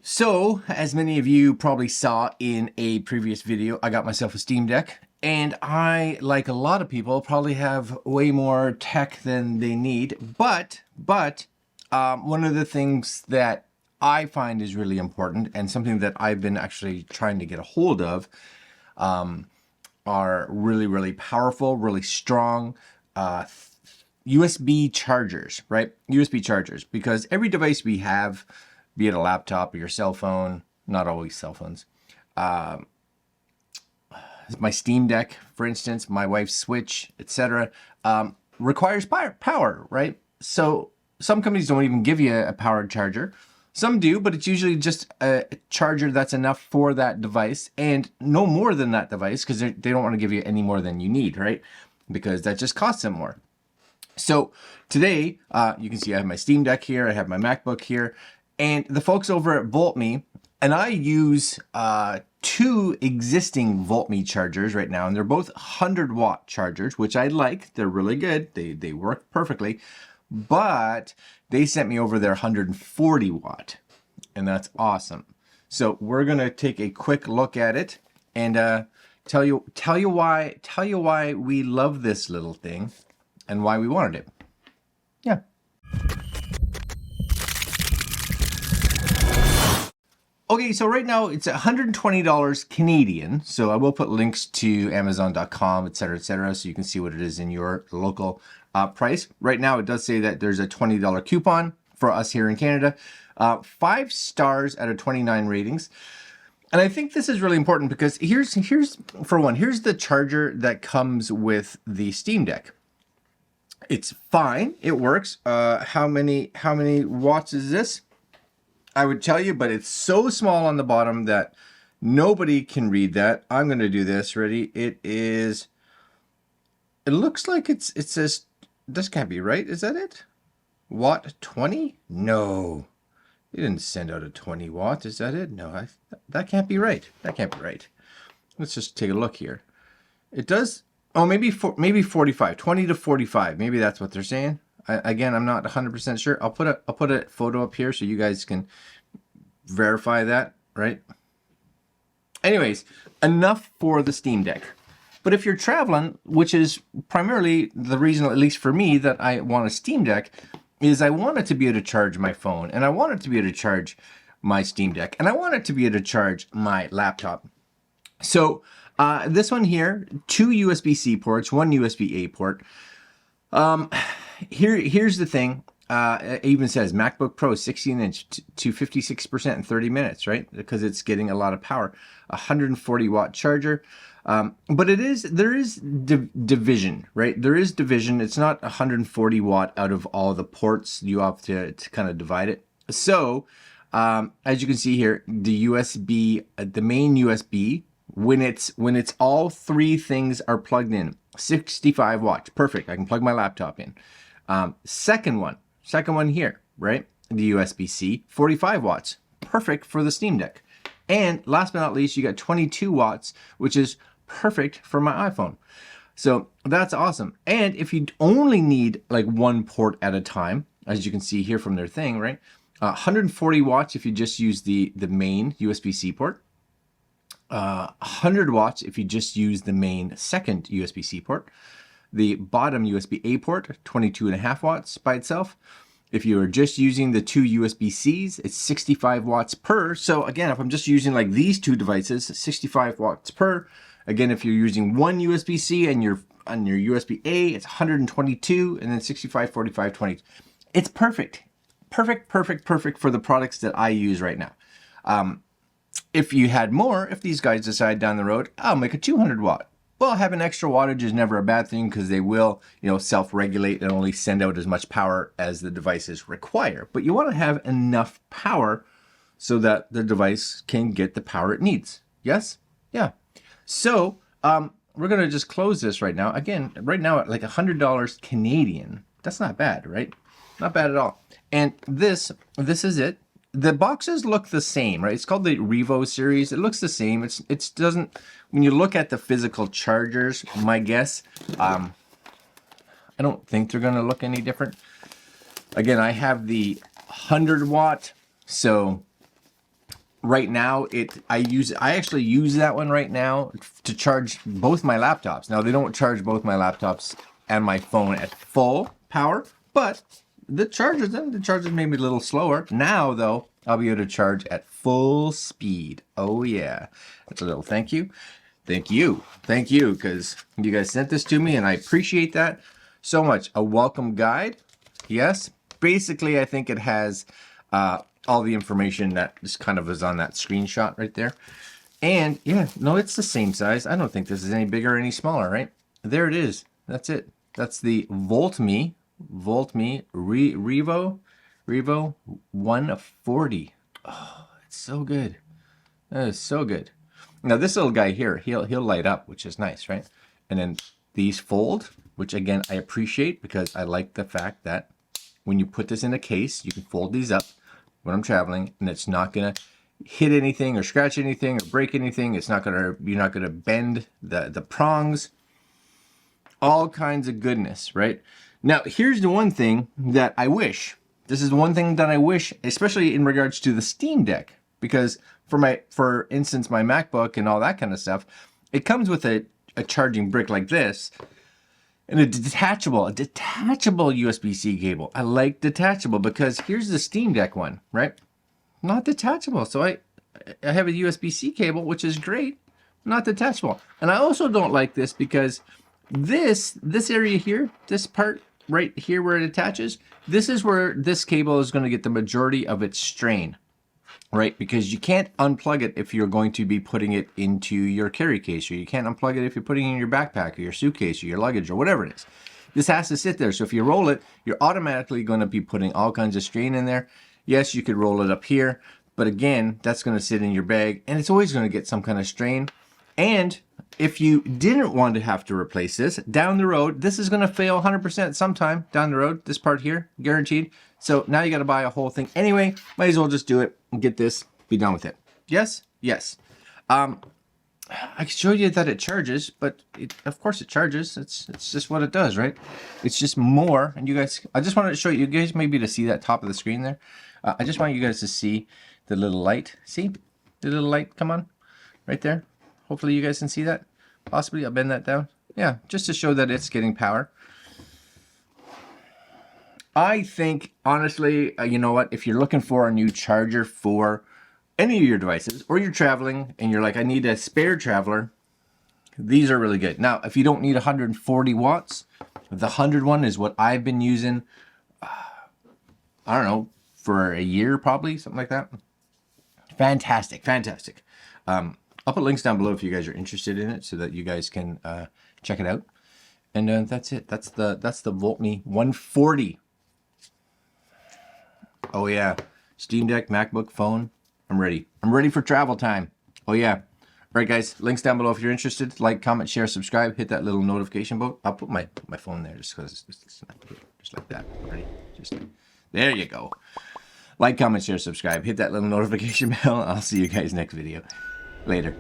So, as many of you probably saw in a previous video, I got myself a Steam Deck, and I, like a lot of people, probably have way more tech than they need. But one of the things that I find is really important, and something that I've been actually trying to get a hold of, are really powerful, really strong USB chargers, right? USB chargers, because every device we have, be it a laptop or your cell phone, not always cell phones. My Steam Deck, for instance, my wife's Switch, etc., requires power, right? So some companies don't even give you a powered charger. Some do, but it's usually just a charger that's enough for that device and no more than that device, because they don't want to give you any more than you need, right? Because that just costs them more. So today, you can see I have my Steam Deck here, I have my MacBook here, and the folks over at Voltme, and I use two existing Voltme chargers right now, and they're both 100-watt chargers, which I like. They're really good. They work perfectly, but they sent me over their 140-watt, and that's awesome. So we're gonna take a quick look at it and tell you why we love this little thing and why we wanted it. Yeah. Okay, so right now it's $120 Canadian. So I will put links to Amazon.com, etc., so you can see what it is in your local price. Right now it does say that there's a $20 coupon for us here in Canada. 5 stars out of 29 ratings. And I think this is really important because here's the charger that comes with the Steam Deck. It's fine, it works. How many watts is this? I would tell you, but it's so small on the bottom that nobody can read that. I'm going to do this. Ready? It looks like it says, this can't be right. Is that it? Watt 20? No. It didn't send out a 20 watt. Is that it? No, that can't be right. That can't be right. Let's just take a look here. It does. Oh, maybe 45, 20 to 45. Maybe that's what they're saying. Again, I'm not 100% sure. I'll put a photo up here so you guys can verify that, right? Anyways, enough for the Steam Deck. But if you're traveling, which is primarily the reason, at least for me, that I want a Steam Deck, is I want it to be able to charge my phone, and I want it to be able to charge my Steam Deck, and I want it to be able to charge my laptop. So this one here, 2 USB-C ports, 1 USB-A port. Here's the thing. It even says MacBook Pro 16-inch to 56% in 30 minutes, right? Because it's getting a lot of power. 140-watt charger. But there is division, right? There is division. It's not 140 watt out of all the ports. You have to kind of divide it. So as you can see here, the USB, the main USB, when it's all 3 things are plugged in, 65 watts, perfect. I can plug my laptop in. Second one here, right? The USB-C, 45 watts, perfect for the Steam Deck. And last but not least, you got 22 watts, which is perfect for my iPhone. So that's awesome. And if you only need like 1 port at a time, as you can see here from their thing, right? 140 watts if you just use the main USB-C port. 100 watts if you just use the main second USB-C port. The bottom USB-A port, 22.5 watts by itself. If you are just using the 2 USB-Cs, it's 65 watts per. So again, if I'm just using like these 2 devices, 65 watts per. Again, if you're using 1 USB-C and you're on your USB-A, it's 122, and then 65, 45, 20. It's perfect. Perfect for the products that I use right now. If you had more, if these guys decide down the road, I'll make a 200 watt. Well, having extra wattage is never a bad thing because they will, self-regulate and only send out as much power as the devices require. But you want to have enough power so that the device can get the power it needs. Yes? Yeah. So we're going to just close this right now. Again, right now at like $100 Canadian. That's not bad, right? Not bad at all. And this is it. The boxes look the same, right? It's called the Revo series. It looks the same. It doesn't, when you look at the physical chargers, my guess, I don't think they're going to look any different. Again, I have the 100 watt, so right now, I actually use that one right now to charge both my laptops. Now, they don't charge both my laptops and my phone at full power, but the charges maybe a little slower. Now, though, I'll be able to charge at full speed. Oh, yeah. That's a little thank you. Thank you. Thank you, because you guys sent this to me, and I appreciate that so much. A welcome guide. Yes. Basically, I think it has all the information that just kind of is on that screenshot right there. And yeah, no, it's the same size. I don't think this is any bigger or any smaller, right? There it is. That's it. That's the Voltme Revo 140. Oh, it's so good. That is so good. Now this little guy here, he'll light up, which is nice, right? And then these fold, which again I appreciate because I like the fact that when you put this in a case, you can fold these up when I'm traveling, and it's not gonna hit anything or scratch anything or break anything. It's not gonna, you're not gonna bend the prongs. All kinds of goodness, right? Now here's the one thing that I wish. This is one thing that I wish, especially in regards to the SteamDeck, because for instance, my MacBook and all that kind of stuff, it comes with a charging brick like this and a detachable USB-C cable. I like detachable because here's the SteamDeck one, right? Not detachable. So I have a USB-C cable, which is great, not detachable. And I also don't like this because this area here, this part right here where it attaches, this is where this cable is going to get the majority of its strain. Right, because you can't unplug it if you're going to be putting it into your carry case, or you can't unplug it if you're putting it in your backpack or your suitcase or your luggage or whatever it is. This has to sit there. So if you roll it, you're automatically going to be putting all kinds of strain in there. Yes, you could roll it up here, but again, that's going to sit in your bag and it's always going to get some kind of strain. And if you didn't want to have to replace this down the road, this is going to fail 100% sometime down the road, this part here, guaranteed. So now you got to buy a whole thing anyway. Might as well just do it and get this, be done with it. Yes? Yes. I can show you that it charges, but of course it charges. It's just what it does, right? It's just more. And you guys, I just wanted to show you guys maybe to see that top of the screen there. I just want you guys to see the little light. See? The little light, come on, right there. Hopefully you guys can see that. Possibly, I'll bend that down. Yeah, just to show that it's getting power. I think, honestly, you know what? If you're looking for a new charger for any of your devices, or you're traveling and you're like, I need a spare traveler, these are really good. Now, if you don't need 140 watts, the 100 one is what I've been using, I don't know, for a year probably, something like that. Fantastic, fantastic. I'll put links down below if you guys are interested in it so that you guys can check it out. And that's it. That's the Voltme 140. Oh yeah. SteamDeck, MacBook, phone. I'm ready. I'm ready for travel time. Oh yeah. All right guys, links down below if you're interested. Like, comment, share, subscribe, hit that little notification bell. I'll put my phone there just because it's not good. Just like that. Ready? Just there you go. Like, comment, share, subscribe, hit that little notification bell. I'll see you guys next video. Later.